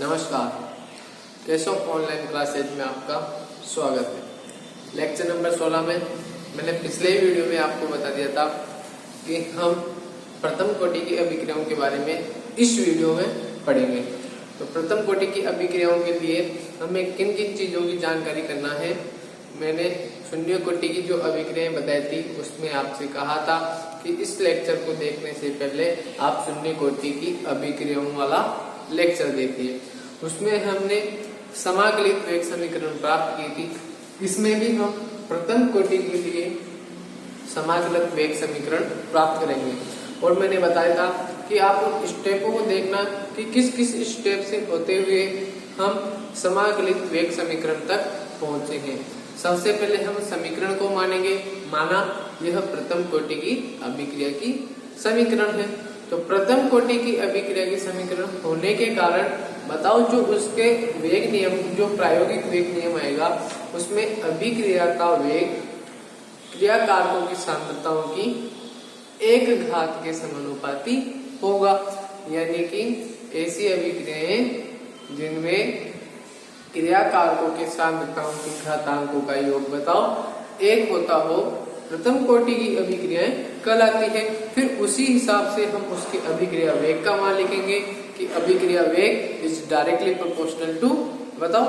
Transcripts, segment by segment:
नमस्कार, Keshav online classes में आपका स्वागत है। लेक्चर नंबर 16 में मैंने पिछले ही वीडियो में आपको बता दिया था कि हम प्रथम कोटि की अभिक्रियाओं के बारे में इस वीडियो में पढ़ेंगे। तो प्रथम कोटि की अभिक्रियाओं के लिए हमें किन किन चीज़ों की जानकारी करना है, मैंने शून्य कोटि की जो अभिक्रियाएं बताई थी उसमें आपसे कहा था कि इस लेक्चर को देखने से पहले आप शून्य कोटि की अभिक्रियाओं वाला लेक्चर देखिए। उसमें हमने समाकलित वेग समीकरण प्राप्त की थी। इसमें भी हम प्रथम कोटि के लिए समाकलित वेग समीकरण प्राप्त करेंगे और मैंने बताया था कि आप उन स्टेपों को देखना कि किस किस स्टेप से होते हुए हम समाकलित वेग समीकरण तक पहुंचेंगे। सबसे पहले हम समीकरण को मानेंगे, माना यह प्रथम कोटि की अभिक्रिया की समीकरण है। तो प्रथम कोटि की अभिक्रिया की समीकरण होने के कारण बताओ जो उसके वेग नियम, जो प्रायोगिक वेग नियम आएगा उसमें अभिक्रिया का वेग क्रिया कारकों की सांद्रताओं की एक घात के समानुपाती होगा। यानी कि ऐसी अभिक्रियाएं जिनमें क्रिया कारकों के सांद्रताओं की घातांकों का योग बताओ एक होता हो, प्रथम कोटि की अभिक्रियाएं कहलाती है। फिर उसी हिसाब से हम उसके अभिक्रिया वेग का मान लिखेंगे कि अभिक्रिया वेग इज डायरेक्टली प्रोपोर्शनल टू बताओ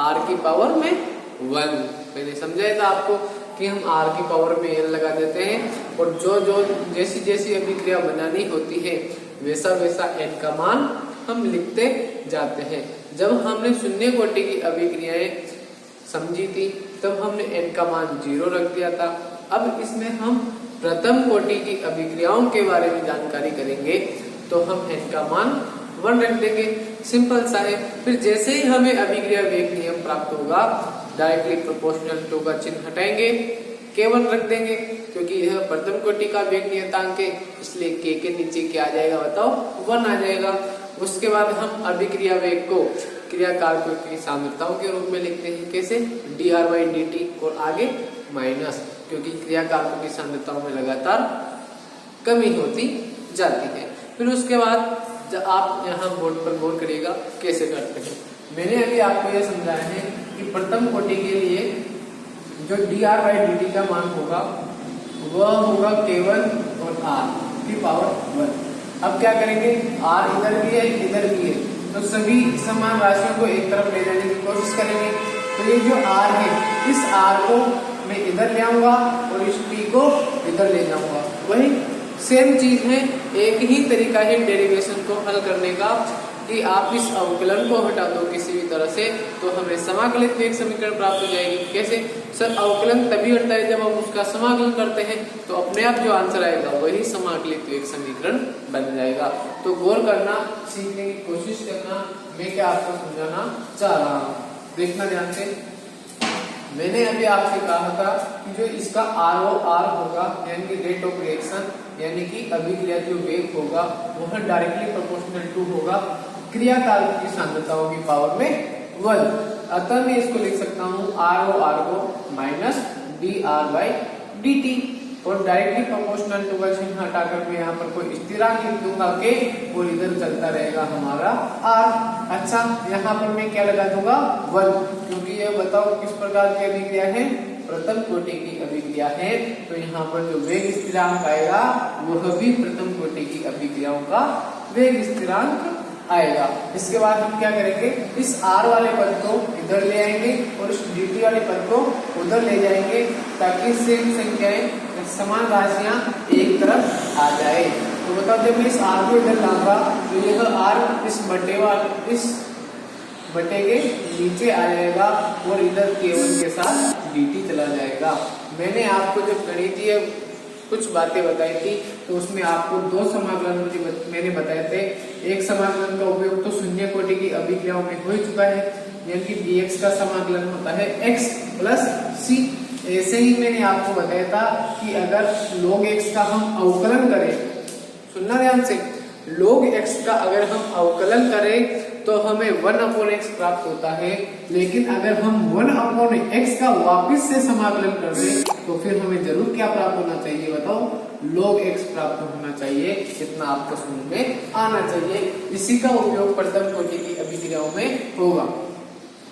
r की पावर में 1। मैंने समझाया था आपको कि हम r की पावर में n लगा देते हैं और जो जैसी जैसी अभिक्रिया बनानी होती है वैसा वैसा n का मान हम लिखते जाते हैं। जब हमने शून्य कोटि की अभिक्रियाएं समझी थी तब हमने n का मान 0 रख दिया था। अब इसमें हम प्रथम कोटि की अभिक्रियाओं के बारे में जानकारी करेंगे तो हम n का मान 1 रख देंगे। सिंपल सा है। फिर जैसे ही हमें अभिक्रिया वेग नियम प्राप्त होगा डायरेक्टली प्रोपोर्शनल टू का चिन्ह हटाएंगे, k1 रख देंगे क्योंकि यह प्रथम कोटि का वेग नियतांक है, इसलिए k के नीचे क्या आ जाएगा बताओ 1 आ जाएगा। उसके बाद हम अभिक्रिया वेग को क्रिया कारकों की सांद्रताओं के रूप में लिखते हैं। कैसे? dr/dt और आगे माइनस, क्योंकि क्रिया कारकों की सांद्रताओं में लगातार कमी होती जाती है। फिर उसके बाद जब आप यहाँ बोर्ड पर गौर करिएगा कैसे करते हैं। मैंने अभी आपको यह समझाया है कि प्रथम कोटि के लिए जो dr/dt का मान होगा वह होगा k1 और r की पावर 1। अब क्या करेंगे, r इधर भी है इधर भी है, तो सभी समान राशियों को एक तरफ ले जाने की कोशिश करेंगे। तो ये जो r है इस r को मैं इधर ले आऊंगा और इस t को इधर ले जाऊंगा। वही सेम चीज है, एक ही तरीका है डेरिवेशन को हल करने का कि आप इस अवकलन को हटा दो किसी भी तरह से तो हमें समाकलित वेग समीकरण प्राप्त हो जाएगी। कैसे सर? अवकलन तभी हटता है जब हम उसका समाकलन करते हैं, तो अपने आप जो आंसर आएगा वही समाकलित वेग समीकरण बन जाएगा। तो गौर करना, सीखने की कोशिश करना, मैं क्या आपको समझाना चाह रहा हूँ, देखना ध्यान से। मैंने अभी आपसे कहा था कि जो इसका ROR होगा यानी कि रेट ऑफ रिएक्शन, यानी कि अभिक्रिया जो वेग होगा वह डायरेक्टली प्रोपोर्शनल टू होगा क्रिया कारक की सांद्रताओं की पावर में 1। अतः मैं इसको लिख सकता हूँ ROR को माइनस dr/dt और डायरेक्टली प्रोपोर्शनल टू का चिन्ह हटाकर मैं यहाँ पर कोई स्थिरांक लिख दूंगा के और इधर चलता रहेगा हमारा r। अच्छा, यहाँ पर मैं क्या लगा दूंगा 1, क्योंकि ये बताओ किस प्रकार की अभिक्रिया है, प्रथम कोटि की अभिक्रिया है। तो यहाँ पर जो वेग स्थिरांक आएगा वह भी प्रथम कोटि की अभिक्रियाओं का वेग स्थिरांक आएगा। इसके बाद हम क्या करेंगे, इस r वाले पद को इधर ले आएंगे और इस dt वाले पद को उधर ले जाएंगे ताकि सेम संख्याएं, समान राशियां एक तरफ आ जाए। तो बताओ जब मैं इस r को इधर लाऊंगा तो यह r इस बटे के नीचे आ जाएगा और इधर k1 के साथ dt चला जाएगा। मैंने आपको जब गणितीय कुछ बातें बताई थी तो उसमें आपको दो समाकलन मैंने बताए थे। एक समाकलन का उपयोग तो शून्य कोटि की अभिक्रियाओं में हो ही चुका है, यानी कि dx का समाकलन होता है x प्लस c। ऐसे ही मैंने आपको बताया था कि अगर log x का हम अवकलन करें, सुनना ध्यान से, log x का अगर हम अवकलन करें तो हमें 1/x प्राप्त होता है, लेकिन अगर हम 1/x का वापस से समाकलन कर दें तो फिर हमें जरूर क्या प्राप्त होना चाहिए बताओ, log x प्राप्त होना चाहिए। इतना आपको समझ में आना चाहिए। इसी का उपयोग प्रथम कोटि की अभिक्रियाओं में होगा।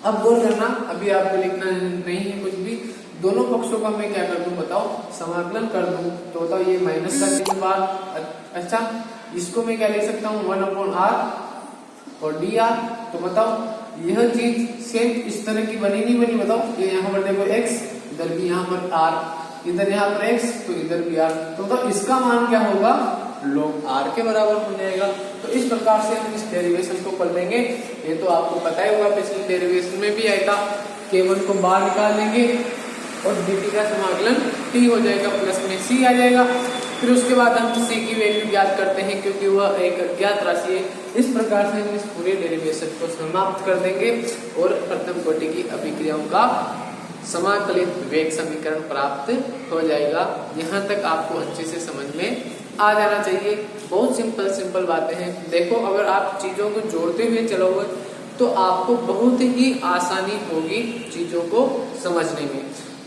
अब गौर करना, अभी आपको लिखना नहीं है कुछ भी, दोनों पक्षों का मैं क्या कर दूं बताओ, समाकलन कर दूं तो बताओ ये माइनस का चिन्ह बार, अच्छा इसको मैं क्या लिख सकता हूँ 1/r और dr। तो बताओ यह चीज सेम इस तरह की बनी नहीं बनी बताओ, ये यहाँ पर देखो x, इधर भी यहाँ पर r, इधर यहाँ पर x तो इधर भी r, तो बताओ इसका मान क्या होगा, log r के बराबर हो जाएगा। तो इस प्रकार से हम इस डेरिवेशन को कर लेंगे। ये तो आपको पता ही होगा, पिछले डेरिवेशन में भी आया था, k1 को बाहर निकाल लेंगे और dt का समाकलन t हो जाएगा, प्लस में c आ जाएगा। फिर उसके बाद हम c की वैल्यू ज्ञात करते हैं क्योंकि वह एक अज्ञात राशि है। इस प्रकार से हम इस पूरे डेरिवेशन को समाप्त कर देंगे और प्रथम कोटि की अभिक्रियाओं का समाकलित वेग समीकरण प्राप्त हो जाएगा। यहाँ तक आपको अच्छे से समझ में आ जाना चाहिए। बहुत सिंपल बातें हैं। देखो अगर आप चीजों को जोड़ते हुए चलोगे तो आपको बहुत ही आसानी होगी चीजों को समझने में।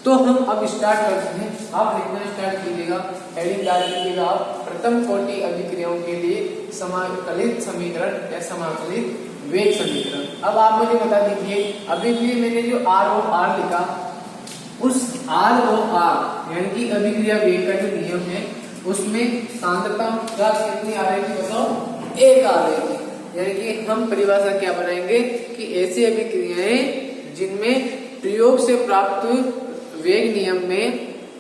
तो हम अब स्टार्ट करते हैं। आप लिखना स्टार्ट कीजिएगा, हेडिंग डाल दीजिएगा आप प्रथम कोटि अभिक्रियाओं के लिए समाकलित समीकरण या समाकलित वेग समीकरण। अब आप मुझे बता दीजिए, अभी भी मैंने जो आर ओ आर लिखा, उस आर ओ आर यानी कि अभिक्रिया वेग का जो नियम है उसमें सांद्रता कितनी आ रही थी बताओ, 1 आ रही थी। यानी कि हम परिभाषा क्या बनाएंगे कि ऐसी अभिक्रियाएं जिनमें प्रयोग से प्राप्त वेग नियम में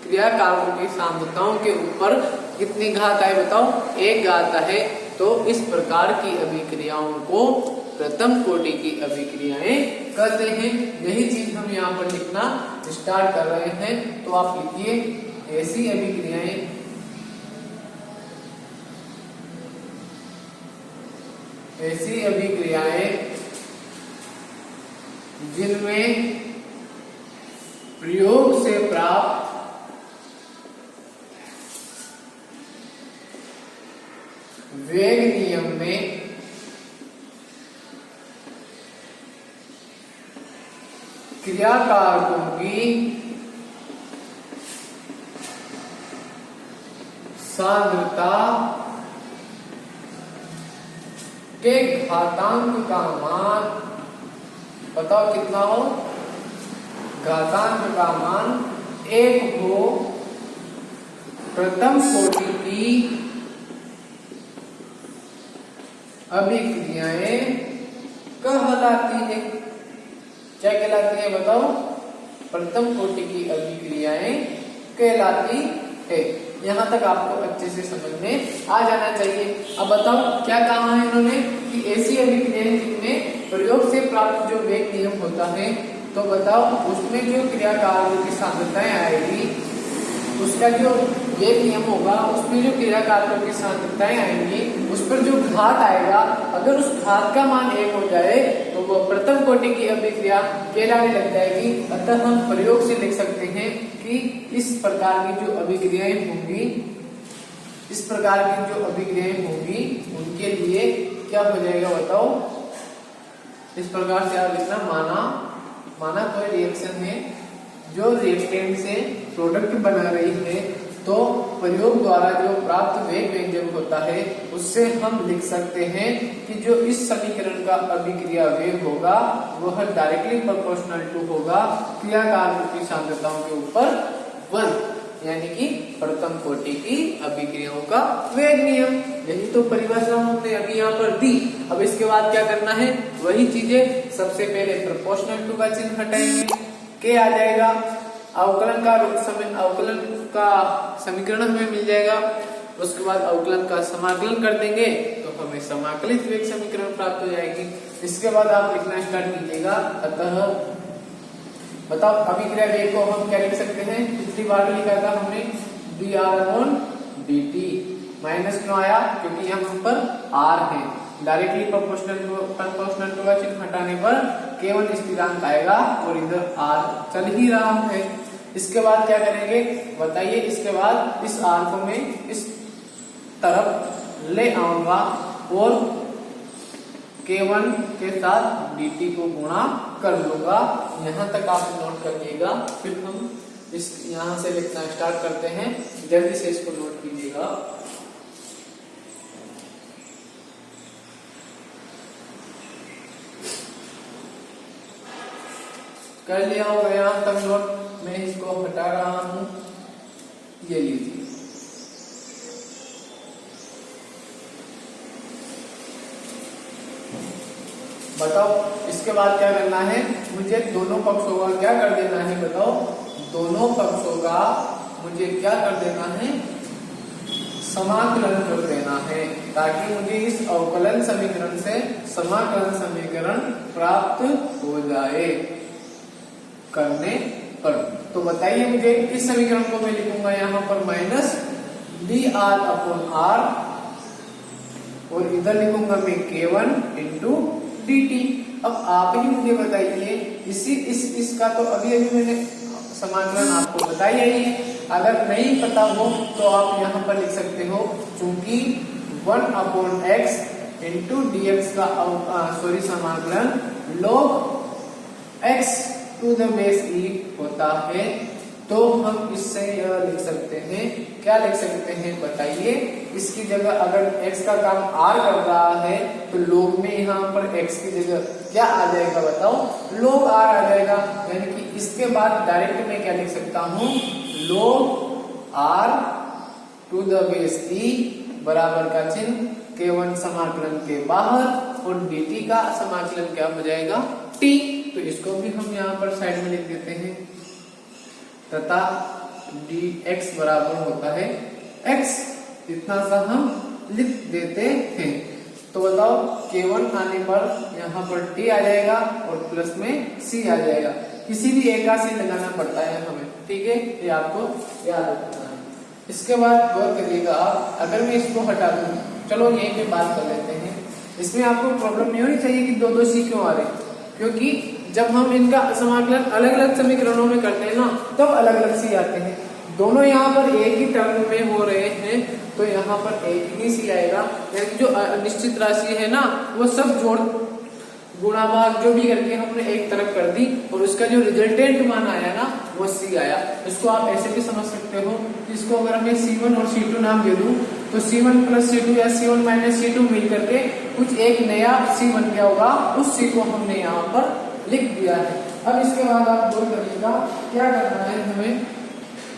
क्रिया कारकों की सांद्रताओं के ऊपर कितनी घात आए बताओ, 1 घात है। तो इस प्रकार की अभिक्रियाओं को प्रथम कोटि की अभिक्रियाएं कहते हैं। यही चीज हम यहाँ पर लिखना स्टार्ट कर रहे हैं। तो आप लिखिए ऐसी अभिक्रियाएं जिनमें प्रयोग से प्राप्त वेग नियम में क्रिया कारकों की सांद्रता के घातांक का मान बताओ कितना हो, घातांक का मान 1 हो, प्रथम कोटि की अभिक्रियाएं कहलाती है। क्या कहलाती है बताओ, प्रथम कोटि की अभिक्रियाएं कहलाती है। यहाँ तक आपको अच्छे से समझ में आ जाना चाहिए। अब बताओ क्या कहा है इन्होंने कि ऐसी अभिक्रियाएं जिनमें प्रयोग से प्राप्त जो वेग नियम होता है, तो बताओ उसमें जो क्रिया कारकों की सांद्रताएं आएगी, उसका जो वेग नियम होगा उसमें जो क्रिया कारकों की सांद्रताएं आएंगी उस पर जो घात आएगा, अगर उस घात का मान 1 हो जाए तो वो प्रथम कोटि की अभिक्रिया कहलाने लग जाएगी। अतः हम प्रयोग से लिख सकते हैं कि इस प्रकार की जो अभिक्रियाएं होंगी, इस प्रकार की जो अभिक्रियाएं होंगी उनके लिए क्या हो जाएगा बताओ, इस प्रकार से आप लिखना, माना कोई रिएक्शन है जो रिएक्टेंट से प्रोडक्ट बना रही है, तो प्रयोग द्वारा जो प्राप्त वेग व्यंजक होता है उससे हम लिख सकते हैं कि जो इस समीकरण का अभिक्रिया वेग होगा वह डायरेक्टली प्रोपोर्शनल टू होगा क्रिया कारकों की सांद्रताओं के ऊपर 1, यानी कि प्रथम कोटि की अभिक्रियाओं का वेग नियम। यही तो परिभाषा हमने अभी यहाँ पर दी। अब इसके बाद क्या करना है, वही चीजें, सबसे पहले प्रोपोर्शनल टू का चिन्ह हटाएंगे, के आ जाएगा, अवकलन का समीकरण हमें मिल जाएगा। उसके बाद अवकलन का समाकलन कर देंगे तो हमें समाकलित वेग समीकरण प्राप्त हो जाएगी। इसके बाद आप लिखना स्टार्ट कीजिएगा। अतः बताओ अभिक्रिया वेग को हम क्या लिख सकते हैं, पिछली बार लिखा था हमने dr/dt, माइनस क्यों आया, क्योंकि यहाँ पर r है। डायरेक्टली प्रोपोर्शनल टू का चिन्ह हटाने पर केवल स्थिरांक आएगा और इधर r चल ही रहा है। इसके बाद क्या करेंगे बताइए, इसके बाद इस r को मैं इस तरफ ले आऊंगा और K1 के साथ dt को गुणा कर लूंगा। यहाँ तक आप नोट करिएगा, फिर हम इस यहाँ से लिखना स्टार्ट करते हैं। जल्दी से इसको नोट कीजिएगा। कर लिया होगा यहाँ तक नोट। मैं इसको हटा रहा हूं, ये लीजिए। बताओ इसके बाद क्या करना है, मुझे दोनों पक्षों का क्या कर देना है, बताओ दोनों पक्षों का मुझे क्या कर देना है, समाकलन कर देना है, ताकि मुझे इस अवकलन समीकरण से समाकलन समीकरण प्राप्त हो जाए करने पर। तो बताइए मुझे, इस समीकरण को मैं लिखूंगा यहाँ पर माइनस dr अपॉन r, और इधर लिखूंगा मैं K1 इंटू dt। अब आप ही मुझे बताइए, इसका तो अभी मैंने समाकलन आपको बताया ही है। अगर नहीं पता हो तो आप यहाँ पर लिख सकते हो, चूंकि 1 अपॉन x इंटू dx का समाकलन log x to the base e होता है, तो हम इससे यह लिख सकते हैं, क्या लिख सकते हैं बताइए। इसकी जगह अगर x का काम r कर रहा है तो log में यहाँ पर x की जगह क्या आ जाएगा बताओ, log r आ जाएगा। यानी कि इसके बाद डायरेक्ट मैं क्या लिख सकता हूँ, log r to the base e बराबर का चिन्ह K1 समाकलन के बाहर और dt का समाकलन क्या हो जाएगा, t। तो इसको भी हम यहाँ पर साइड में लिख देते हैं, तथा dx बराबर होता है x, इतना सा हम लिख देते हैं। तो बताओ K1 आने पर यहाँ पर t आ जाएगा और प्लस में c आ जाएगा। किसी भी एक का c लगाना पड़ता है हमें, ठीक है, ये आपको याद रखना है। इसके बाद गौर करिएगा आप, अगर मैं इसको हटा दूं, चलो यहीं पे बात कर लेते हैं। इसमें आपको प्रॉब्लम नहीं होनी चाहिए कि दो c क्यों आ रहे, क्योंकि जब हम इनका समाकलन अलग अलग समीकरणों में करते हैं ना, तब अलग अलग सी आते हैं। दोनों यहाँ पर एक ही टर्म में हो रहे हैं तो यहाँ पर एक ही सी आएगा। यानी जो निश्चित राशि है ना, वो सब जोड़ गुणा भाग जो भी करके हमने एक तरफ कर दी और उसका जो रिजल्टेंट मान आया ना, वो सी आया। इसको आप ऐसे भी समझ सकते हो, इसको अगर मैं C1 और C2 नाम दे दूं तो C1 प्लस C2 या C1 माइनस C2 मिल करके कुछ एक नया C बन गया होगा, उस C को हमने यहाँ पर लिख दिया है। अब इसके बाद आप गौर करिएगा क्या करना है हमें।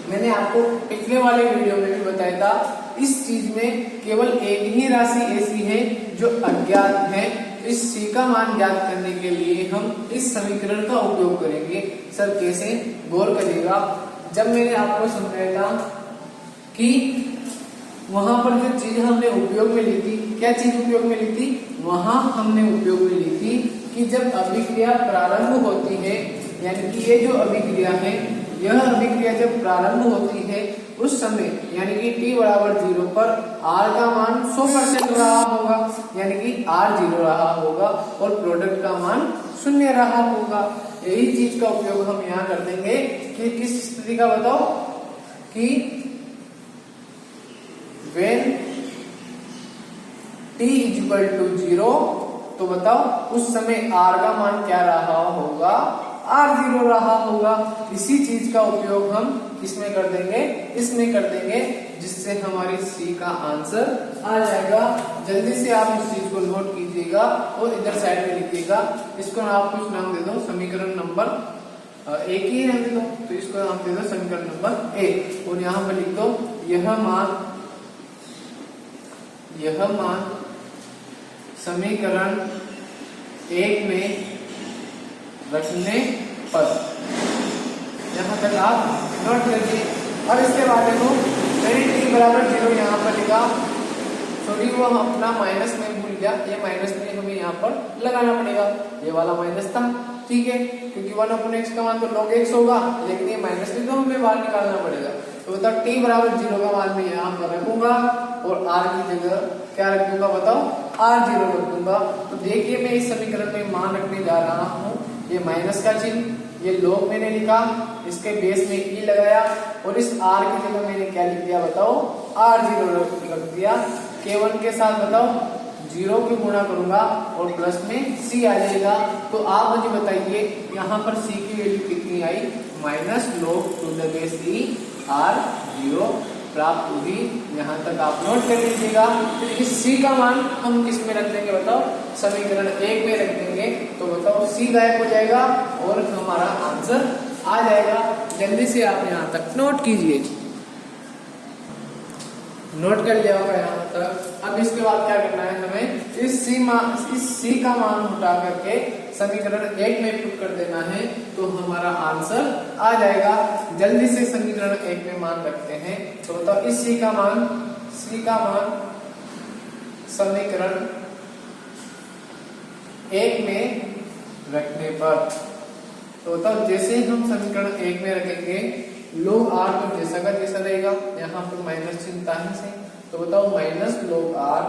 मैंने आपको पिछले वाले वीडियो में भी बताया था, इस चीज में केवल एक ही राशि ऐसी है जो अज्ञात है। इस c का मान ज्ञात करने के लिए हम इस समीकरण का उपयोग करेंगे। सर कैसे, गौर करिएगा। जब मैंने आपको समझाया था कि वहां पर जो चीज हमने उपयोग में ली थी, क्या चीज उपयोग में ली थी, वहां हमने उपयोग में ली थी कि जब अभिक्रिया प्रारंभ होती है, यानी कि ये जो अभिक्रिया है, यह अभिक्रिया जब प्रारंभ होती है उस समय यानी कि t बराबर 0 पर r का मान 100% रहा होगा, यानी कि r 0 रहा होगा और प्रोडक्ट का मान 0 रहा होगा। यही चीज का उपयोग हम यहाँ कर देंगे कि किस स्थिति का बताओ, कि when t = 0, तो बताओ उस समय r का मान क्या रहा होगा, r 0 रहा होगा। इसी चीज का उपयोग हम किसमें कर देंगे, इसमें कर देंगे, जिससे हमारी सी का आंसर आ जाएगा। जल्दी से आप इस चीज को नोट कीजिएगा और इधर साइड में लिखिएगा। इसको आप कुछ नाम दे दो, समीकरण नंबर एक ही नाम दे दो, तो इसको नाम दे दो समीकरण नंबर एक, और यहाँ पर लिख दो यह मान समीकरण एक में रखने पर। यहाँ तक आप नोट करिए। और इसके बाद देखो, मैंने t बराबर 0 यहाँ पर लिखा, सॉरी वो अपना माइनस में भूल गया, ये माइनस में हमें यहाँ पर लगाना पड़ेगा, ये वाला माइनस था, ठीक है, क्योंकि 1/x का मान तो log x होगा, लेकिन ये माइनस में तो हमें बाहर निकालना पड़ेगा। तो बताओ t बराबर 0 का मान मैं यहाँ पर रखूंगा और r की जगह क्या रख दूंगा, बताओ r 0 रख दूंगा। तो देखिए मैं इस समीकरण में मान रखने जा रहा हूँ, ये माइनस का चिन्ह, ये log मैंने लिखा, इसके बेस में e लगाया और इस r की जगह मैंने क्या लिख दिया, बताओ r 0 रख दिया। K1 के साथ बताओ 0 की गुणा करूंगा और प्लस में c आ जाएगा। तो आप मुझे बताइए यहाँ पर c की वैल्यू कितनी आई, minus log to the base e r0 प्राप्त हुई। यहाँ तक आप नोट कर लीजिएगा। फिर इस c का मान हम किस में रख देंगे बताओ, समीकरण 1 में रख देंगे। तो बताओ c गायब हो जाएगा और हमारा आंसर आ जाएगा। जल्दी से आप यहाँ तक नोट कीजिए। नोट कर लिया होगा यहाँ तक। अब इसके बाद क्या करना है, हमें इस c का मान उठा करके समीकरण 1 में पुट कर देना है, तो हमारा आंसर आ जाएगा। जल्दी से समीकरण 1 में मान रखते हैं। तो बताओ इस c का मान समीकरण 1 में रखने पर, तो बताओ जैसे ही हम समीकरण 1 में रखेंगे log r तो जैसा का जैसा रहेगा, यहाँ पर माइनस चिन्ह है से, तो बताओ minus log r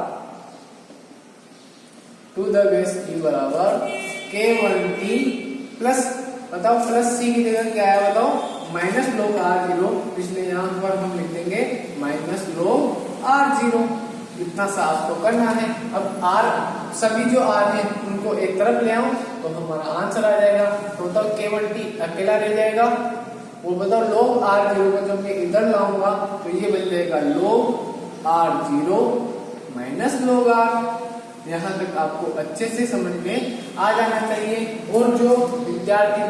to the base e बराबर k1t प्लस, बताओ प्लस c की जगह क्या है बताओ, माइनस log r0, इसलिए यहाँ पर हम लिख देंगे माइनस log r0। इतना सा आपको करना है। अब r सभी जो r है उनको एक तरफ ले आओ तो हमारा आंसर आ जाएगा। तो बताओ k1t अकेला रह जाएगा, वो बताओ log r0 को जब मैं इधर लाऊंगा तो ये बन जाएगा log r0 minus log r। यहाँ तक आपको अच्छे से समझ में आ जाना चाहिए। और जो विद्यार्थी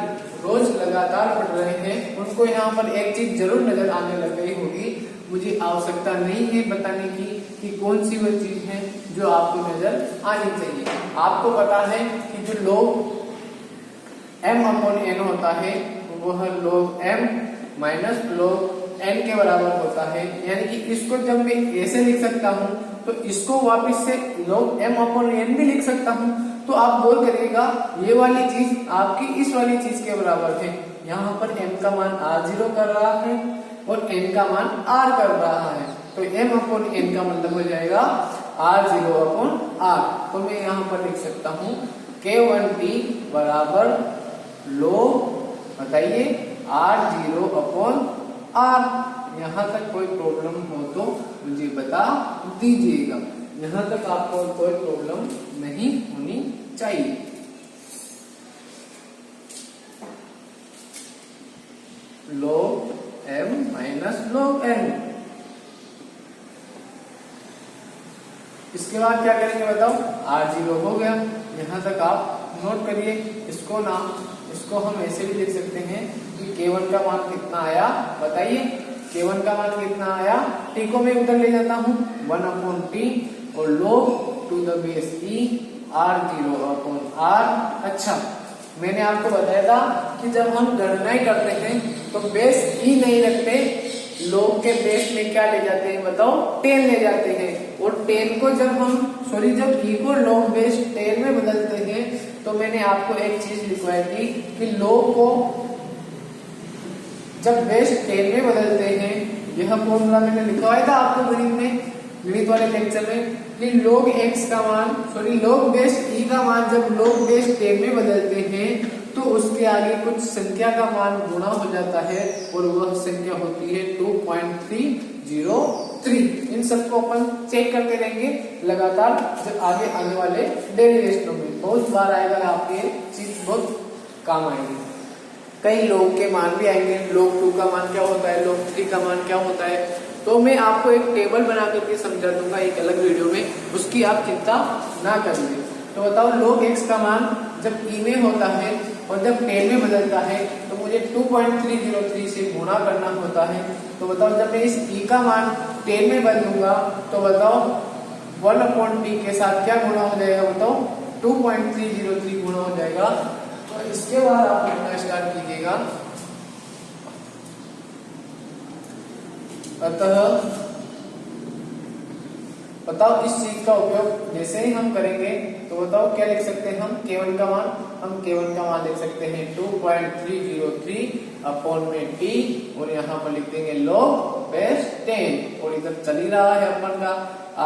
रोज लगातार पढ़ रहे हैं उनको यहाँ पर एक चीज जरूर नजर आने लग गई होगी। मुझे आवश्यकता नहीं है बताने की कि कौन सी वो चीज है जो आपको नजर आनी चाहिए। आपको पता है कि जो log m/n होता है वह log m minus log n के बराबर होता है। यानी कि इसको जब मैं ऐसे लिख सकता हूँ तो इसको वापस से log m/n भी लिख सकता हूँ। तो आप बोल करिएगा ये वाली चीज आपकी इस वाली चीज के बराबर है। यहाँ पर m का मान r0 कर रहा है और n का मान r कर रहा है, तो m/n का मतलब हो जाएगा r0/r। तो मैं यहाँ पर लिख सकता हूँ k1t बराबर log, बताइए r0/r। यहाँ तक कोई प्रॉब्लम हो तो मुझे बता दीजिएगा। यहाँ तक आपको कोई प्रॉब्लम नहीं होनी चाहिए। log m minus log n। इसके बाद क्या करेंगे बताओ, r0 हो गया। यहाँ तक आप नोट करिए। इसको हम ऐसे भी लिख सकते हैं कि k1 का मान कितना आया, बताइए k1 का मान कितना आया। t को मैं उधर ले जाता हूँ 1/t और log to the base e r0/r। अच्छा, मैंने आपको बताया था कि जब हम गणनाएं करते हैं तो बेस e नहीं रखते, log के बेस में क्या ले जाते हैं बताओ, 10 ले जाते हैं। और 10 को जब e को log बेस 10 में बदलते हैं तो मैंने आपको एक चीज लिखवाई थी कि log को जब बेस 10 में बदलते हैं, यह फॉर्मूला मैंने लिखवाया था आपको गणित वाले लेक्चर में कि log x का मान log बेस e का मान जब log बेस 10 में बदलते हैं तो उसके आगे कुछ संख्या का मान गुणा हो जाता है और वह संख्या होती है 2.303। इन सबको अपन चेक करते रहेंगे लगातार जब आगे आने वाले डेरिवेशनों में। बहुत बार आएगा, आपके चीज बहुत काम आएगी। कई log के मान भी आएंगे, log 2 का मान क्या होता है, log 3 का मान क्या होता है। तो मैं आपको एक टेबल बना करके समझा दूंगा एक अलग वीडियो में, उसकी आप चिंता ना करिए। तो बताओ log x का मान जब e में होता है और जब 10 में बदलता है तो मुझे 2.303 से गुणा करना होता है। तो बताओ जब मैं इस e का मान 10 में बदलूंगा तो बताओ 1/t के साथ क्या गुणा हो जाएगा, बताओ 2.303 गुणा हो जाएगा। तो इसके बाद आप लिखना स्टार्ट कीजिएगा। अतः बताओ इस चीज का उपयोग जैसे ही हम करेंगे तो बताओ क्या लिख सकते हैं हम k1 का मान लिख सकते हैं 2.303 अपॉन में t और यहाँ पर लिख देंगे log बेस 10 और इधर चल ही रहा है अपन का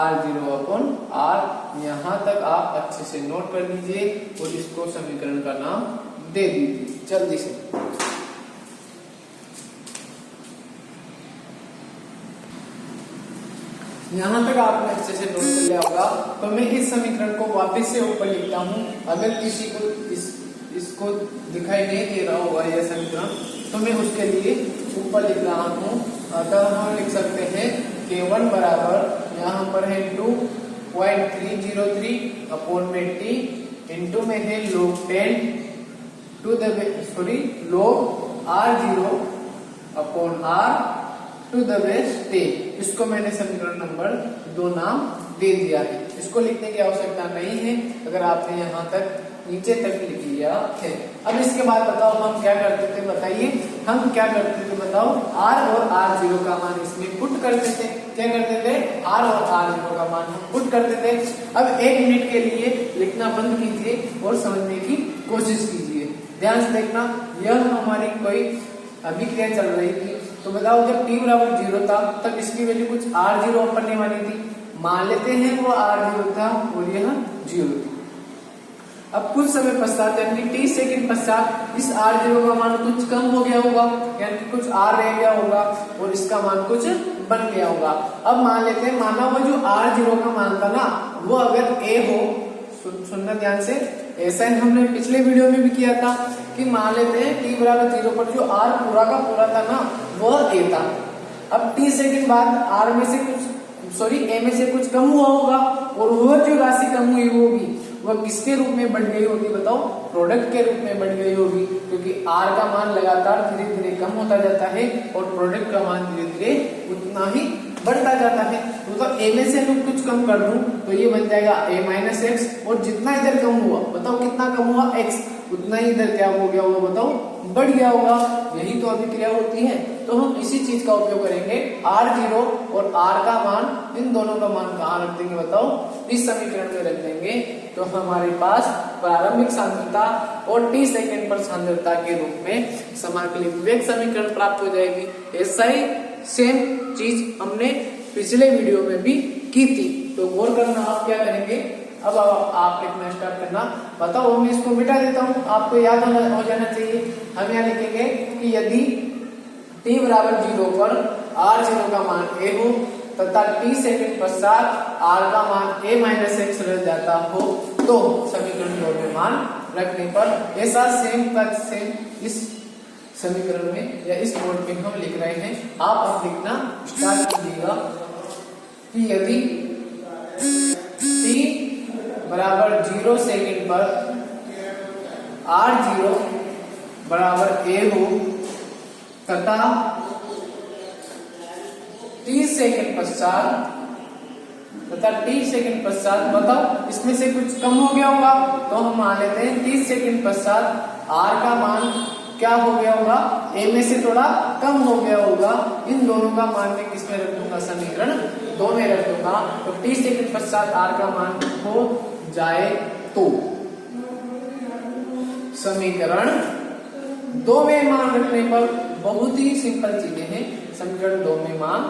r0/r। यहाँ तक आप अच्छे से नोट कर लीजिए और इसको समीकरण का नाम दे दीजिए जल्दी से। यहाँ तक आपने अच्छे से नोट कर लिया होगा। तो मैं इस समीकरण को वापस से ऊपर लिखता हूँ। अगर किसी को इसको दिखाई नहीं दे रहा होगा यह समीकरण, तो मैं उसके लिए ऊपर लिख रहा हूँ। अतः हम लिख सकते हैं K1 बराबर यहाँ पर है 2.303 अपॉन में T इंटू में है log 10 log R0 upon R to the base 10। इसको मैंने समीकरण नंबर 2 नाम दे दिया है। इसको लिखने की आवश्यकता नहीं है अगर आपने यहाँ तक नीचे तक लिख लिया है। अब इसके बाद बताओ हम क्या करते थे, बताइए हम क्या करते थे बताओ। R और R0 का मान इसमें पुट करते थे। क्या करते थे? R और R0 का मान हम पुट करते थे। अब 1 मिनट के लिए लिखना बंद कीजिए और समझने की कोशिश कीजिए। ध्यान से देखना, यह हमारी कोई अभिक्रिया चल रही थी। तो बताओ जब t बराबर 0 था तब इसकी वैल्यू कुछ R0 पड़ने वाली थी। मान लेते हैं वो R0 था और यह 0 थी। अब कुछ समय पश्चात यानी t सेकंड पश्चात इस R0 का मान कुछ कम हो गया होगा, यानी कुछ R रह गया होगा और इसका मान कुछ बन गया होगा। अब मान लेते हैं, माना वो जो R0 का मान था ना वो अगर a हो, सुनना ध्यान से, ऐसा ही हमने पिछले वीडियो में भी किया था कि मान लेते हैं t बराबर 0 पर जो R पूरा का पूरा था ना वह a था। अब t सेकंड बाद R में से कुछ a में से कुछ कम हुआ होगा और वह जो राशि कम हुई होगी वह किसके रूप में बढ़ गई होगी बताओ? प्रोडक्ट के रूप में बढ़ गई होगी, क्योंकि R का मान लगातार धीरे धीरे कम होता जाता है और प्रोडक्ट का मान धीरे धीरे उतना ही बढ़ता जाता है। तो a में से हम कुछ कम कर दूं तो ये बन जाएगा a माइनस एक्स, और जितना इधर कम हुआ बताओ कितना कम हुआ x, उतना ही इधर क्या हो गया होगा बताओ? बढ़ गया होगा। यही तो अभिक्रिया होती है। तो हम इसी चीज का उपयोग करेंगे। R0 और R का मान, इन दोनों का मान कहाँ रख देंगे बताओ? इस समीकरण में रख देंगे। तो हमारे पास प्रारंभिक सांद्रता और t सेकंड पर सांद्रता के रूप में समाकलित वेग समीकरण प्राप्त हो जाएगी। ऐसा ही सेम चीज हमने पिछले वीडियो में भी की थी। तो गौर करना, आप क्या करेंगे, अब आप लिखना स्टार्ट करना। बताओ मैं इसको मिटा देता हूँ, आपको याद हो जाना चाहिए। हम यहाँ लिखेंगे कि यदि t बराबर 0 पर R0 का मान a हो तथा t सेकंड पश्चात R का मान a माइनस एक्स रह जाता हो तो समीकरण 2 में मान रखने पर ऐसा सेम का सेम इस समीकरण में या इस नोट में हम लिख रहे हैं। आप अब लिखना स्टार्ट कीजिएगा कि यदि t बराबर 0 सेकंड पर R0 बराबर a हो तथा 30 सेकंड पश्चात बताओ इसमें से कुछ कम हो गया होगा। तो हम मान लेते हैं 30 सेकंड पश्चात R का मान क्या हो गया होगा? a में से थोड़ा कम हो गया होगा। इन दोनों का मान में किसमें रख दूंगा? समीकरण 2 में रख दूंगा। तो 30 सेकंड पश्चात R का मान हो जाए तो समीकरण 2 में मान रखने पर बहुत ही सिंपल चीजें हैं। समीकरण 2 में मान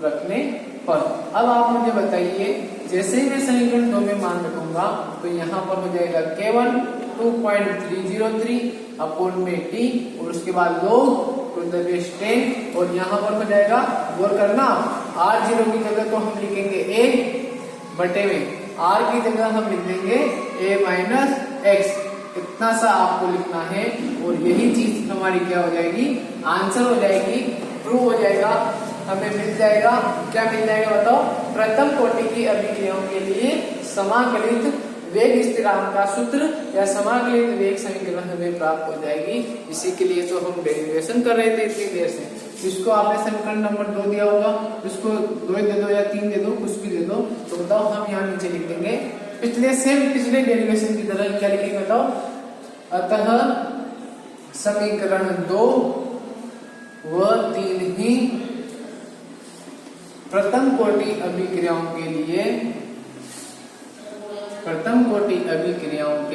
रखने पर अब आप मुझे बताइए, जैसे ही मैं समीकरण 2 में मान रखूंगा तो यहाँ पर हो जाएगा K1 2.303 अपॉन में T और उसके बाद log टू द बेस 10 और यहाँ पर हो जाएगा, गौर करना, R0 की जगह तो हम लिखेंगे a बटे में R की जगह हम लिख देंगे a माइनस एक्स। इतना सा आपको लिखना है और यही चीज हमारी क्या हो जाएगी? आंसर हो जाएगी, ट्रू हो जाएगा। हमें मिल जाएगा, क्या मिल जाएगा बताओ? प्रथम कोटि की अभिक्रियाओं के लिए समाकलित वेग स्थिरांक का सूत्र या समाकलित वेग समीकरण हमें प्राप्त हो जाएगी। इसी के लिए तो हम डेरिवेशन कर रहे थे इतनी देर से। इसको आपने समीकरण नंबर 2 दिया होगा, इसको 2 दे दो या 3 दे दो, कुछ भी दे दो। तो बताओ हम यहाँ नीचे लिख देंगे पिछले डेरिवेशन की तरह क्या लिखेंगे बताओ? अतः समीकरण 2 व 3 ही प्रथम कोटि अभिक्रियाओं के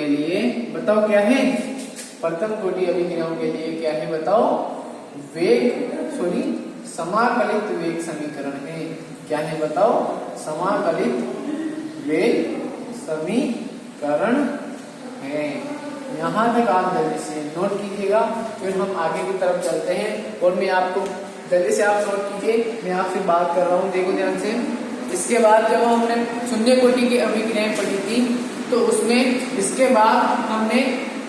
लिए बताओ क्या है? प्रथम कोटि अभिक्रियाओं के लिए क्या है बताओ? समाकलित वेग समीकरण है। क्या है बताओ? समाकलित वेग समीकरण है। यहाँ तक आप जल्दी से नोट कीजिएगा, फिर हम आगे की तरफ चलते हैं और मैं आपको जल्दी से आप नोट कीजिए, मैं आपसे बात कर रहा हूँ, देखो ध्यान से। इसके बाद जब हमने शून्य कोटि की अभिक्रियाएं पढ़ी थी तो उसमें इसके बाद हमने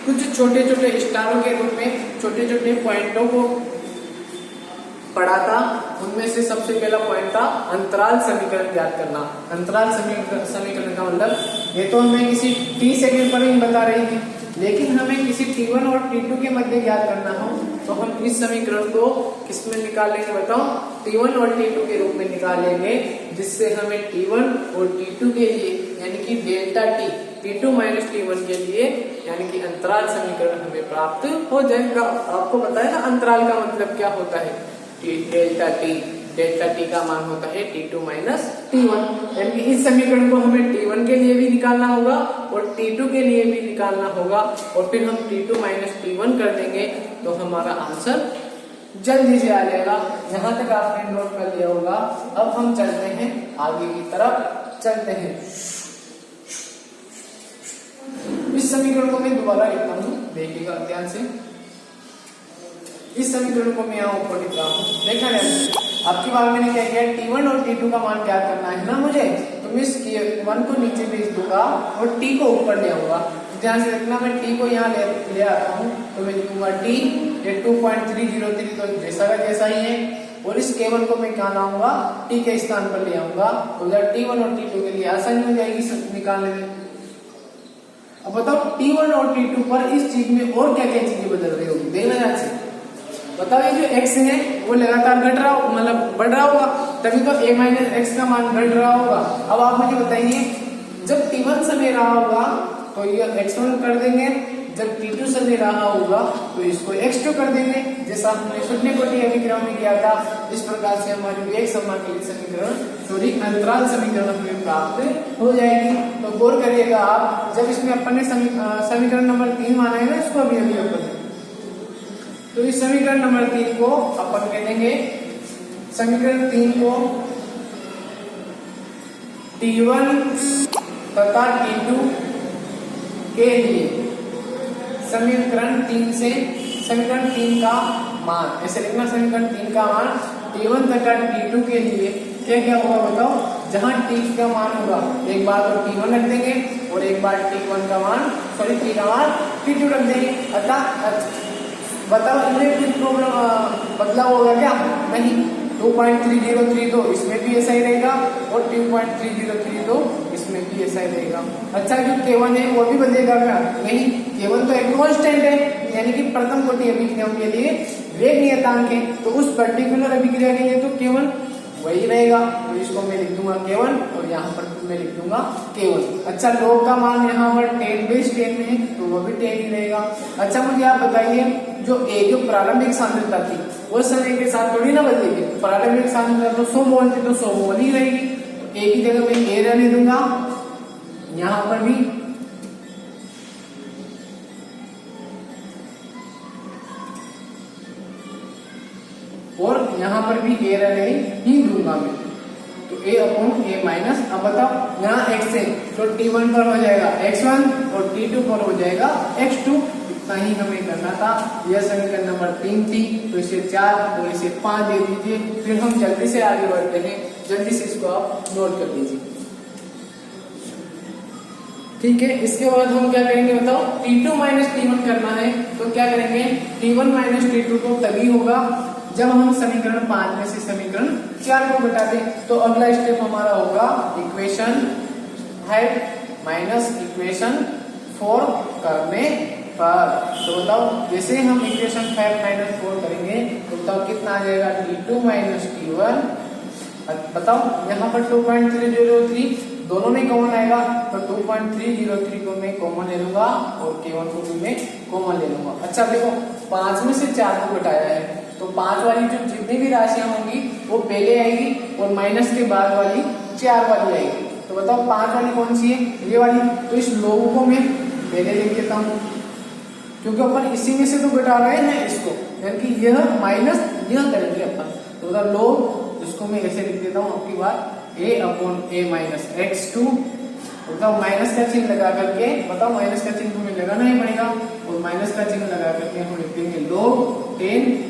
कुछ छोटे छोटे स्टारों के रूप में छोटे छोटे पॉइंटों को पढ़ा था। उनमें से सबसे पहला पॉइंट था अंतराल समीकरण ज्ञात करना। अंतराल समीकरण का मतलब ये तो हमें किसी t सेकंड पर ही बता रही थी, लेकिन हमें किसी t1 और t2 के मध्य ज्ञात करना हो तो हम इस समीकरण को किसमें निकालेंगे बताओ, t1 और t2 के रूप में निकालेंगे, जिससे हमें t1 और t2 के लिए यानी कि delta t t2 minus t1 के लिए यानी कि अंतराल समीकरण हमें प्राप्त हो जाएगा। आपको पता है ना अंतराल का मतलब क्या होता है, डेल्टा t का मान होता है t2 माइनस t1। यानी कि इस समीकरण को हमें t1 के लिए भी निकालना होगा और t2 के लिए भी निकालना होगा, और फिर हम t2 माइनस t1 कर देंगे तो हमारा आंसर जल्दी से आ जाएगा। यहाँ तक आपने नोट कर लिया होगा। अब हम चलते हैं आगे की तरफ, चलते हैं। इस समीकरण को मैं दोबारा लिखता हूँ, देखिएगा ध्यान से। इस समीकरण को मैं यहाँ ऊपर लिख रहा हूँ, देखा जाए आपकी बार मैंने क्या किया, t1 और t2 का मान ज्ञात करना है ना मुझे, तो मैं इस 1 को नीचे भेज दूंगा और t को ऊपर ले आऊंगा। ध्यान से रखना, मैं t को यहाँ ले आता हूँ तो मैं लिखूंगा t, ये 2.303 तो जैसा का जैसा ही है, और इस k1 को मैं कहाँ लाऊंगा, t के स्थान पर ले आऊंगा, तो उधर t1 और t2 के लिए आसानी हो जाएगी निकालने में। अब बताओ t1 और t2 पर इस चीज में और क्या क्या चीजें बदल रही होगी, देखना ध्यान से बताओ। ये जो x है वो लगातार घट रहा हो, मतलब बढ़ रहा होगा, तभी तो a माइनस एक्स का मान घट रहा होगा। अब आप मुझे बताइए, जब t1 समय रहा होगा तो ये x1 कर देंगे, जब t2 समय रहा होगा तो इसको x2 कर देंगे, जैसा हमने शून्य कोटि अभिक्रिया में किया था। इस प्रकार से हमारी एक समाकलित समीकरण सॉरी अंतराल समीकरण हमें प्राप्त हो जाएगी। तो गौर करिएगा आप, जब इसमें अपन ने समीकरण नंबर 3 माना है ना, इसको अभी अभी अपन, तो इस समीकरण नंबर 3 को अपन कह देंगे, समीकरण 3 को t1 तथा t2 के लिए समीकरण 3 से समीकरण 3 का मान ऐसे लिखना, समीकरण 3 का मान t1 तथा t2 के लिए क्या क्या होगा बताओ। जहां t का मान होगा एक बार तो t1 रख देंगे और एक बार t1 का मान t का मान t2 रख देंगे। अतः बताओ इनमें कुछ प्रॉब्लम बदलाव होगा क्या, नहीं। 2.303 तो इसमें भी ऐसा ही रहेगा और 2.303 तो इसमें भी ऐसा ही रहेगा। अच्छा, जो k1 है वो भी बदलेगा क्या, नहीं। k1 तो एक कांस्टेंट है, यानी कि प्रथम कोटि अभिक्रियाओं के लिए वेग नियतांक है, तो उस पर्टिकुलर अभिक्रिया के लिए तो k1 वही रहेगा, तो इसको मैं लिख दूंगा k1 और यहाँ पर मैं लिख दूंगा k1। अच्छा, लोग का मान यहाँ पर 10/10 में है तो वो भी 10 ही रहेगा। अच्छा, मुझे आप बताइए, जो प्रारंभिक सांद्रता थी वो समय के साथ थोड़ी ना बदलेगी। प्रारंभिक सांद्रता तो 100 मोल थी तो 100 मोल ही रहेगी, तो एक ही जगह मैं a रहने दूंगा, यहाँ पर भी और यहाँ पर भी a रहने ही दूंगा मैं, तो a अपॉन a माइनस। अब बताओ यहाँ x है तो t1 पर हो जाएगा x1 और t2 पर हो जाएगा x2, इतना ही हमें करना था। यह समीकरण नंबर 3 थी, तो इसे 4 और इसे 5 दे दीजिए। फिर हम जल्दी से आगे बढ़ते हैं, जल्दी से इसको आप नोट कर लीजिए, ठीक है। इसके बाद हम क्या करेंगे बताओ, t2 माइनस t1 करना है तो क्या करेंगे, t1 माइनस t2 को तभी होगा जब हम समीकरण 5 में से समीकरण 4 को घटा दें। तो अगला स्टेप हमारा होगा इक्वेशन 5 माइनस इक्वेशन 4 करने पर। तो बताओ, जैसे हम इक्वेशन 5 माइनस 4 करेंगे तो बताओ कितना आ जाएगा, t2 माइनस t1। बताओ यहाँ पर 2.303 दोनों में कॉमन आएगा, तो 2.303 को मैं कॉमन ले लूंगा और k1 को भी मैं कॉमन ले लूंगा। अच्छा देखो, 5 में से 4 को घटाया है तो 5 वाली जो जितनी भी राशियां होंगी वो पहले आएगी और माइनस के बाद वाली 4 वाली आएगी। तो बताओ 5 वाली कौन सी है, ये वाली। तो इस लोग को मैं पहले लिख देता हूँ, क्योंकि अपन इसी में से तो घटा रहे हैं इसको, यानी कि यह माइनस यह करेंगे अपन। तो उधर लोग इसको मैं ऐसे लिख देता हूँ आपकी बात, a upon a minus x2। बताओ माइनस का चिन्ह लगा करके, बताओ माइनस का चिन्ह तुम्हें लगाना ही पड़ेगा, और माइनस का चिन्ह लगा करके हम लिख देंगे log 10।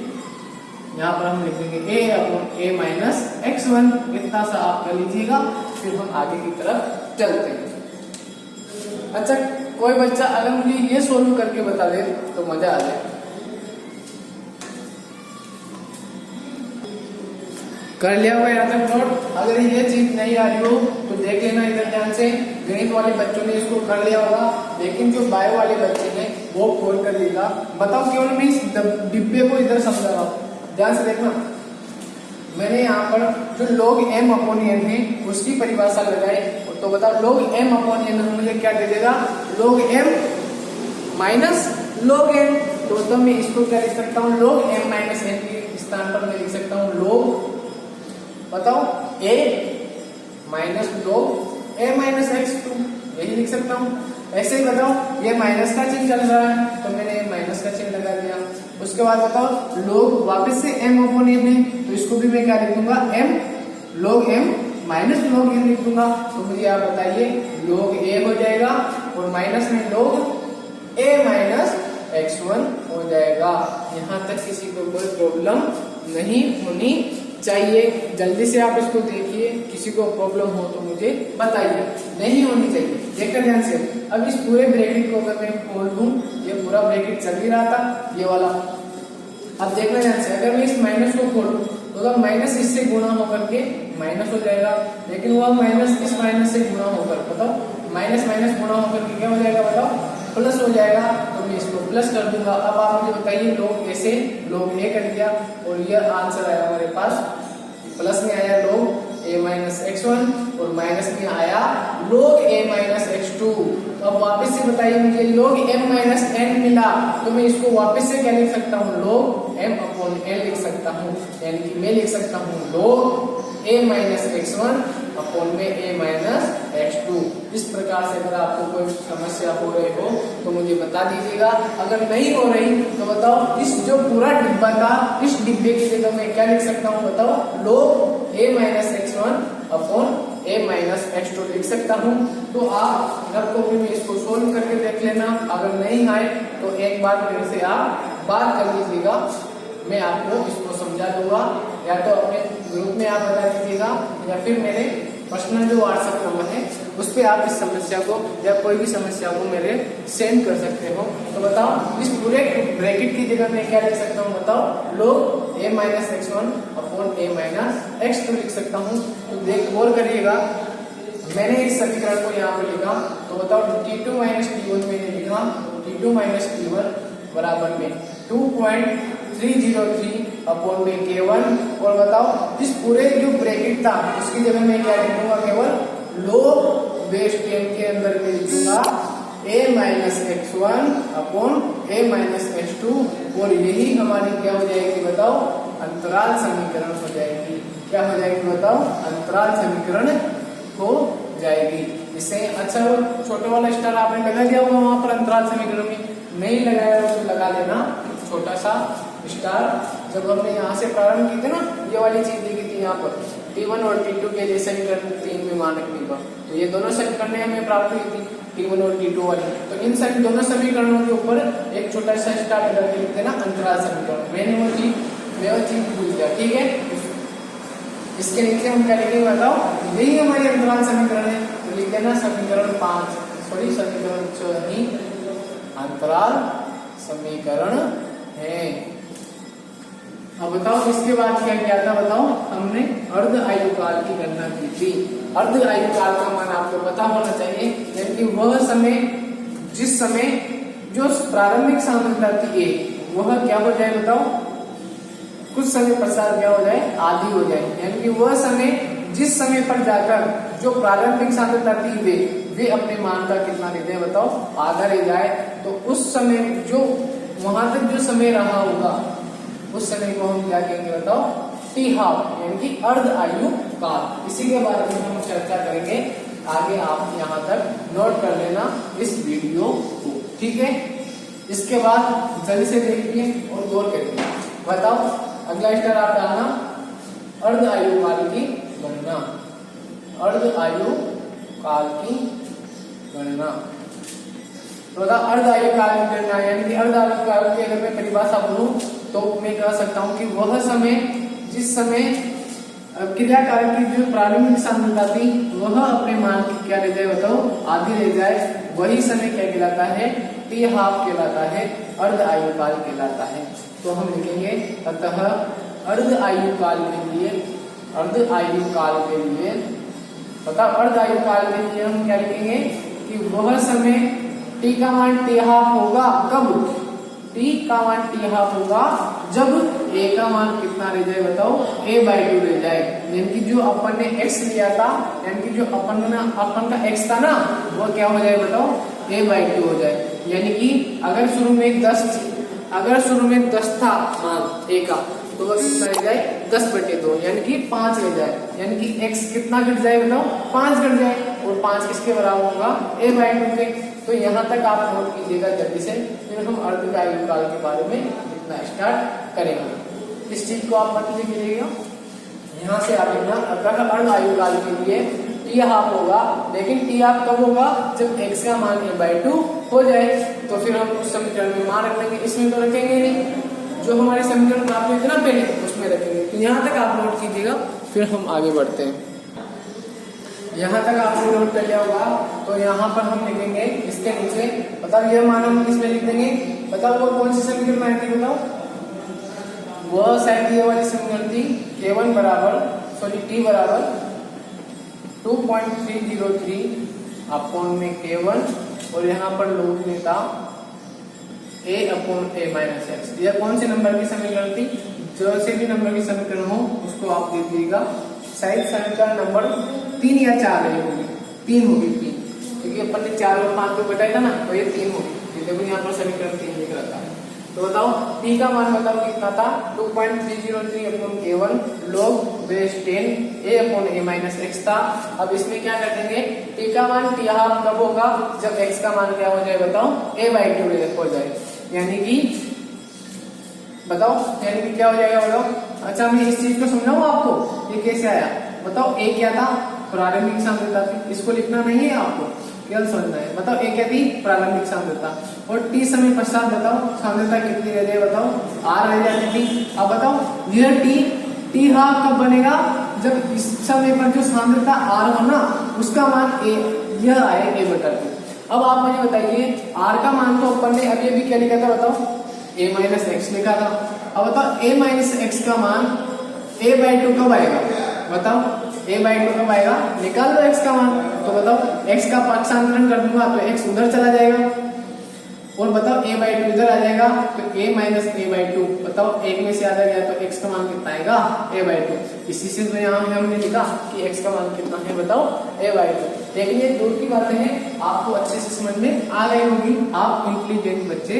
यहाँ पर हम लिख देंगे a upon a minus x1। इतना सा आप कर लीजिएगा। फिर हम आगे की तरफ चलते हैं। अच्छा, कोई बच्चा अगर मुझे ये सोल्व करके बता दे तो मजा आ जाए। कर लिया हुआ यहाँ तक नोट? अगर ये चीज नहीं आ रही हो तो देख लेना इधर ध्यान से। गणित वाले बच्चों ने इसको कर लिया होगा, लेकिन जो बायो वाले बच्चे हैं वो खोल कर लेगा। बताओ, केवल मैं इस डिब्बे को इधर समझा रहा हूँ, ध्यान से देखना। मैंने यहाँ पर जो log m अपॉन n है उसकी परिभाषा लगाई, तो बताओ log m अपॉन n मुझे क्या दे देगा? log m minus log n। तो मैं इसको क्या लिख सकता हूँ? log m माइनस n के स्थान पर मैं लिख सकता हूँ log, बताओ, a minus log a minus x2, यही लिख सकता हूँ। ऐसे ही बताओ, ये माइनस का चिन्ह चल रहा है तो मैंने माइनस का चिन्ह लगा दिया। उसके बाद बताओ log वापस से m अपॉन n है, तो इसको भी मैं क्या लिख दूंगा? m log m minus log n लिख दूंगा। तो मुझे आप बताइए, log a हो जाएगा और माइनस में log a माइनस x1 हो जाएगा। यहाँ तक किसी को कोई प्रॉब्लम नहीं होनी चाहिए। जल्दी से आप इसको देखिए, किसी को प्रॉब्लम हो तो मुझे बताइए, नहीं होनी चाहिए। देखकर ध्यान से। अब इस पूरे ब्रैकेट को अगर मैं खोल दूं, ये पूरा ब्रैकेट चल ही रहा था ये वाला। अब देखना ध्यान से, अगर मैं इस माइनस को खोलूं तो अगर माइनस इससे गुणा होकर के माइनस हो जाएगा, लेकिन वो माइनस इस माइनस से गुणा होकर, बताओ, माइनस माइनस गुणा होकर के क्या हो जाएगा? बताओ, प्लस हो जाएगा। तो मैं इसको प्लस कर दूंगा। अब आप मुझे बताइए, log a से log a कर दिया और ये आंसर आया हमारे पास, प्लस में आया log a माइनस x1 और माइनस में आया log a माइनस x2। अब वापस से बताइए मुझे, log m माइनस n मिला, तो मैं इसको वापस से क्या लिख सकता हूँ? log m अपॉन n लिख सकता हूँ, यानी कि मैं लिख सकता हूँ log a minus x1 upon में a माइनस x2। इस प्रकार से अगर आपको कोई समस्या हो रही हो तो मुझे बता दीजिएगा। अगर नहीं हो रही तो बताओ, इस जो पूरा डिब्बा था, इस डिब्बे की जगह मैं क्या लिख सकता हूँ? बताओ, log a minus x1 upon a minus x2 लिख सकता हूँ। तो आप घर को भी इसको सोल्व करके देख लेना। अगर नहीं आए तो एक बार मेरे से आप बात कर लीजिएगा, मैं आपको इसको समझा दूंगा, या तो अपने ग्रुप में आप बता दीजिएगा या फिर मेरे पर्सनल जो व्हाट्सएप नंबर है उस पर आप इस समस्या को या कोई भी समस्या को मेरे सेंड कर सकते हो। तो बताओ, इस पूरे ब्रैकेट की जगह मैं क्या लिख सकता हूँ? बताओ, log a minus x1 upon a minus x2 लिख सकता हूँ। तो देख गौर करिएगा, मैंने इस समीकरण को यहाँ पर लिखा, तो बताओ t2 माइनस t1 मैंने लिखा, t2 माइनस t1 बराबर में 2.303 अपॉन में k1। और बताओ, इस पूरे जो ब्रैकेट था उसकी जगह मैं क्या लिखूंगा? केवल log बेस 10 के अंदर में लिखूंगा a minus x1 upon a minus x2। और यही हमारी क्या हो जाएगी? बताओ, अंतराल समीकरण हो जाएगी। क्या हो जाएगी? बताओ, अंतराल समीकरण हो जाएगी। इसे अच्छा छोटा वाला स्टार आपने लगा दिया होगा वहां पर अंतराल समीकरण में, नहीं लगाया तो लगा लेना छोटा सा स्टार। जब हमने यहाँ से प्रारंभ की थी ना, ये वाली चीज देखी थी यहाँ पर t1 और t2 के लिए समीकरण 3 में मानक निकाल, तो ये दोनों समीकरण हमें प्राप्त हुई थी t1 और t2 वाली। तो इन सभी दोनों समीकरणों के ऊपर एक छोटा सा स्टार लगा के लिखते ना अंतराल समीकरण। मैंने वो चीज भूल गया, ठीक है। इसके नीचे हम क्या लिखेंगे? बताओ, यही हमारी अंतराल समीकरण है, तो लिख देना समीकरण 5, समीकरण 4 अंतराल समीकरण है। अब बताओ, इसके बाद क्या किया था? बताओ, हमने अर्ध आयुकाल की गणना की थी। अर्ध आयुकाल का मान आपको पता होना चाहिए, यानी कि वह समय जिस समय जो प्रारंभिक सांद्रता थी A, वह क्या हो जाए? बताओ, कुछ समय पश्चात क्या हो जाए? आधी हो जाए। यानी कि वह समय जिस समय पर जाकर जो प्रारंभिक सांद्रता थी वे अपने मान का कितना देते हैं? बताओ, आधा रह जाए। तो उस समय जो वहां तक जो समय रहा होगा उस समय को हम क्या कहेंगे? बताओ, टी हाफ, यानी कि अर्ध आयु काल। इसी के बारे में हम चर्चा करेंगे आगे। आप यहाँ तक नोट कर लेना इस वीडियो को, ठीक है। इसके बाद जल्दी से देखिए और गौर करिए। बताओ, अगला स्टार आप डालना अर्ध आयु काल की गणना। अर्ध आयु काल की गणना, तो अर्ध आयु काल की गणना यानी कि अर्ध आयु काल की अगर मैं परिभाषा बोलूं तो मैं कह सकता हूं कि वह समय जिस समय अब क्रिया कारक की जो प्रारंभिक सांद्रता थी वह अपने मान की क्या रह जाए बताओ, आधी रह जाए, वही समय क्या कहलाता है, टी हाफ कहलाता है, अर्ध आयुकाल कहलाता है। तो हम लिखेंगे अतः अर्ध आयुकाल के लिए, अर्ध आयुकाल के लिए पता, अर्ध आयुकाल के लिए हम क्या लिखेंगे कि वह समय टी का मान टी हाफ होगा, कब, टी का मान टी हाफ होगा जब ए का मान कितना रह जाए बताओ, a/2 रह जाए। यानी कि जो अपन ने x लिया था, यानी कि जो अपन का x था ना, वो क्या हो जाए बताओ, a/2 हो जाए। यानी कि अगर शुरू में 10 था मान a का, तो वह कितना रह जाए, 10/2 यानी कि 5 रह जाए। यानी कि x कितना घट जाए बताओ, 5 घट जाए, और 5 किसके बराबर होगा, a/2 के। तो यहाँ तक आप नोट कीजिएगा जल्दी से, फिर हम अर्ध आयुकाल के बारे में लिखना स्टार्ट करेंगे। इस चीज को आप मत लिखिएगा, यहाँ से आप लिखना अगर अर्ध आयुकाल के लिए टी हाफ होगा, लेकिन टी हाफ कब होगा, जब x का मान a/2 हो जाए। तो फिर हम उस समीकरण में मान रख लेंगे, इसमें तो रखेंगे नहीं, जो हमारे समीकरण प्राप्त हुए थे ना पहले उसमें रखेंगे। तो यहाँ तक आप नोट कीजिएगा, फिर हम आगे बढ़ते हैं। यहाँ तक आपने नोट कर लिया होगा, तो यहाँ पर हम लिखेंगे इसके नीचे, बताओ यह मान हम किसमें लिख देंगे, बताओ वो कौन सी समीकरण में आती है बताओ, वह शायद ये वाली समीकरण थी, k1 बराबर t बराबर 2.303 अपॉन में k1, और यहाँ पर लोग में था a/a-x। यह कौन से नंबर की समीकरण थी, जो से भी नंबर की समीकरण हो उसको आप दे दीजिएगा। शायद समीकरण नंबर 3 या 4 रही होगी, 3 होगी, 3, क्योंकि अपन ने 4 और 5 को घटाया था ना, तो ये 3 होगी। देखो यहाँ पर समीकरण 3 लिख रखा है। तो बताओ t का मान बताओ कितना था, 2.303 upon k1 log base 10 a/a-x था। अब इसमें क्या कर देंगे, t का मान t हाफ कब होगा, जब x का मान क्या हो जाए बताओ, a/2 हो जाए। यानी कि बताओ, यानी कि क्या हो जाएगा बताओ। अच्छा मैं इस चीज को समझाऊं आपको, ये कैसे आया बताओ। a क्या था, प्रारंभिक सांद्रता थी, इसको लिखना नहीं है आपको, केवल समझना है। बताओ a क्या थी, प्रारंभिक सांद्रता, और t समय पश्चात बताओ सांद्रता कितनी रह जाए बताओ, r रह जाती थी। अब बताओ यह t हाफ कब बनेगा, जब इस समय पर जो सांद्रता r हो ना उसका मान a, यह आए a/2। अब आप मुझे बताइए r का मान तो अपन ने अभी अभी क्या लिखा था बताओ, a-x लिखा था। अब बताओ a-x का मान a/2 कब आएगा बताओ, a/2 कब आएगा, निकाल लो x का मान। तो बताओ x का पक्षांतरण कर दूंगा तो x उधर चला जाएगा, और बताओ a/2 इधर आ जाएगा, तो a-a/2 बताओ 1 में से आधा गया तो x का मान कितना आएगा, a/2। इसी से तो यहाँ हमने लिखा कि x का मान कितना है बताओ, a/2। लेकिन ये दूर की बातें हैं, आपको अच्छे से समझ में आ गई होगी, आप इंटेलिजेंट बच्चे,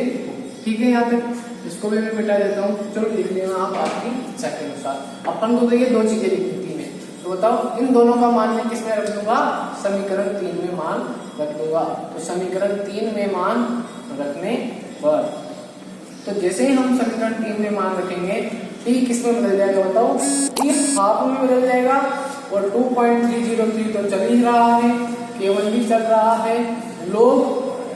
ठीक है। यहाँ तक इसको भी मैं मिटा देता हूँ, चलो लिख लेना आप आपकी इच्छा के अनुसार। अपन को तो ये 2 चीजें लिखनी थी मैं, तो बताओ इन दोनों का मान मैं किसमें रख दूंगा, समीकरण 3 में मान रख दूंगा। तो समीकरण 3 में मान रखने पर, तो जैसे ही हम समीकरण 3 में मान रखेंगे, t किसमें बदल जाएगा बताओ, t हाफ में बदल जाएगा, और 2.303 तो चल ही रहा है, k1 भी चल रहा है, log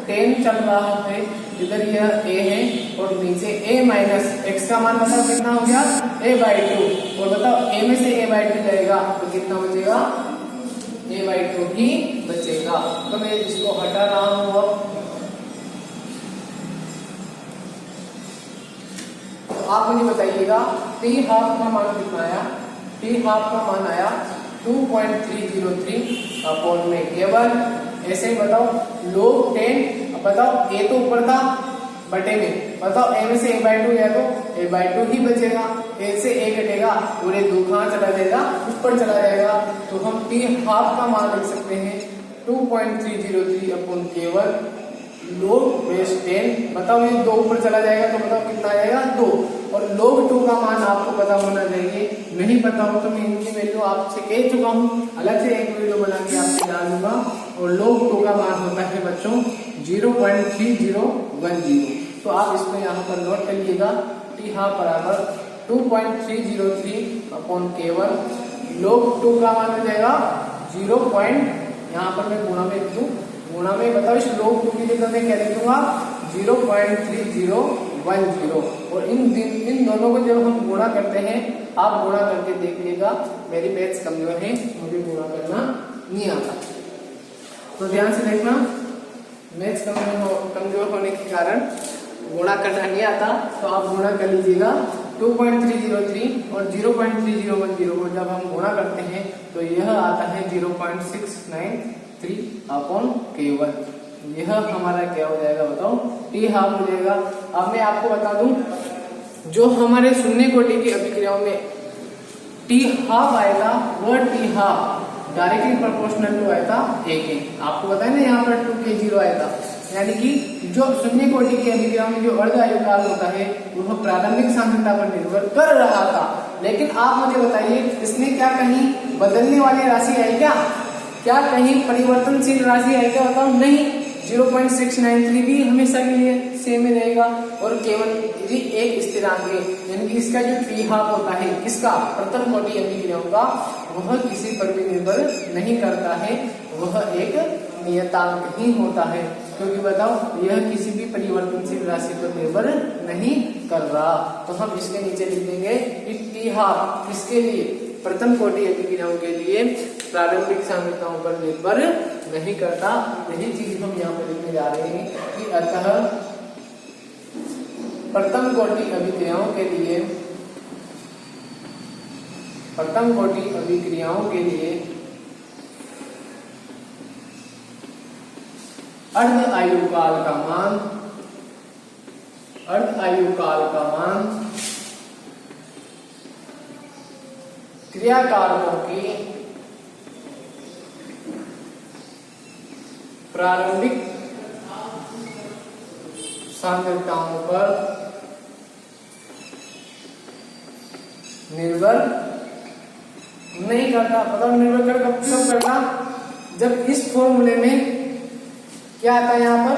10 चल रहा है, इधर यह a है, और नीचे a-x का मान बताओ कितना हो गया, a/2। और बताओ a में से a/2 जाएगा तो कितना बचेगा, a/2 ही बचेगा। तो मैं इसको हटा रहा हूं। अब तो आप मुझे बताइएगा t हाफ का मान कितना आया, t हाफ का मान आया 2.303 अपॉन में k1। ऐसे ही बताओ log 10, बताओ a तो ऊपर था बटे में, बताओ a में से a/2 गया तो a/2 ही बचेगा, a से a घटेगा और ये 2 कहाँ चला जाएगा, ऊपर चला जाएगा। तो हम t हाफ का मान लिख सकते हैं 2.303 अपॉन k1 log बेस 10। बताओ ये 2 ऊपर चला जाएगा तो बताओ कितना आ जाएगा, 2। और log 2 का मान आपको पता होना चाहिए, नहीं पता हो तो मैं इनकी वैल्यू आपसे कह चुका हूँ, अलग से एक वीडियो बना के आपसे डाल दूंगा। और log 2 का मान होता है बच्चों 0.3010। तो आप इसको यहाँ पर नोट कर लीजिएगा, t हाफ बराबर 2.303 अपॉन k1, log 2 का मान हो जाएगा 0. यहाँ पर मैं गुणा में लिख दूं, गुणा में बताओ इस log 2 की जगह मैं क्या लिख दूंगा 0.3010। और इन दोनों को जब हम गुणा करते हैं आप गुणा करके देखिएगा। मेरी मैथ्स कमजोर है, मुझे गुणा करना नहीं आता, तो ध्यान से देखना। मैथ्स कमजोर होने के कारण गुणा करना नहीं आता, तो आप गुणा कर लीजिएगा। 2.303 और 0.3010 को जब हम गुणा करते हैं तो यह आता है 0.693 अपॉन K1। यह हमारा क्या हो जाएगा बताओ, टी हाफ हो जाएगा। अब मैं आपको बता दूं, जो हमारे शून्य कोटि की अभिक्रियाओं में टी हाफ आएगा, वह T half directly proportional to आया था 1। आपको पता है ना, यहाँ पर 2K0 आया था, यानी कि जो शून्य कोटि की अभिक्रिया में जो अर्ध आयुकाल होता है वह प्रारंभिक सांद्रता पर निर्भर कर रहा था। लेकिन आप मुझे बताइए, इसमें क्या कहीं बदलने वाली राशि आई क्या कहीं परिवर्तनशील राशि आई क्या? बताओ, नहीं। 0.693 भी हमेशा के लिए सेम ही रहेगा और केवल यदि एक स्थिरांक है, यानी कि इसका जो टी हाफ होता है इसका प्रथम कोटि अभिक्रियाओं का, वह किसी पर भी निर्भर नहीं करता है, वह एक नियतांक ही होता है। क्योंकि बताओ, यह किसी भी परिवर्तनशील राशि पर निर्भर नहीं कर रहा। तो हम इसके नीचे लिख देंगे कि टी हाफ किसके लिए, प्रथम कोटि अभिक्रियाओं के लिए प्रारंभिक सांद्रताओं पर निर्भर नहीं करता। यही चीज हम यहाँ पर लिखने जा रहे हैं कि अतः प्रथम कोटि अभिक्रियाओं के लिए, प्रथम कोटि अभिक्रियाओं के लिए अर्ध आयुकाल का मान, अर्ध आयुकाल का मान क्रियाकारकों की प्रारंभिक सांद्रताओं पर निर्भर नहीं करता। पता निर्भर कर कब करता, जब इस फॉर्मूले में क्या आता है, यहाँ पर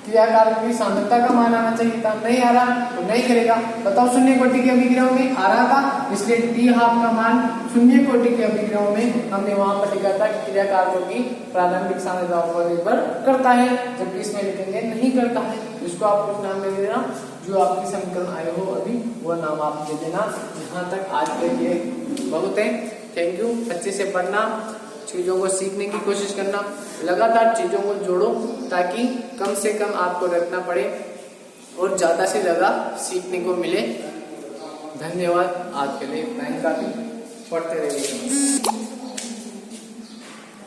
क्रियाकारक की सांद्रता का मान आना चाहिए था, नहीं आ रहा तो नहीं करेगा। बताओ, शून्य कोटि की अभिक्रियाओं में आ रहा था, इसलिए टी हाफ का मान शून्य कोटि की अभिक्रियाओं में हमने वहां पर लिखा था कि क्रियाकारकों की प्रारंभिक सांद्रताओं पर निर्भर करता है, जबकि इसमें लिखेंगे नहीं करता है। इसको आप कुछ नाम दे देना, जो आपकी समीकरण आए हो अभी वह नाम आप दे देना। यहाँ तक आज के लिए बहुत है। Thank you. अच्छे से पढ़ना, चीजों को सीखने की कोशिश करना, लगातार चीजों को जोड़ो ताकि कम से कम आपको रखना पड़े और ज्यादा से ज्यादा सीखने को मिले। धन्यवाद। आज के लिए इतना ही काफी। पढ़ते रहिए।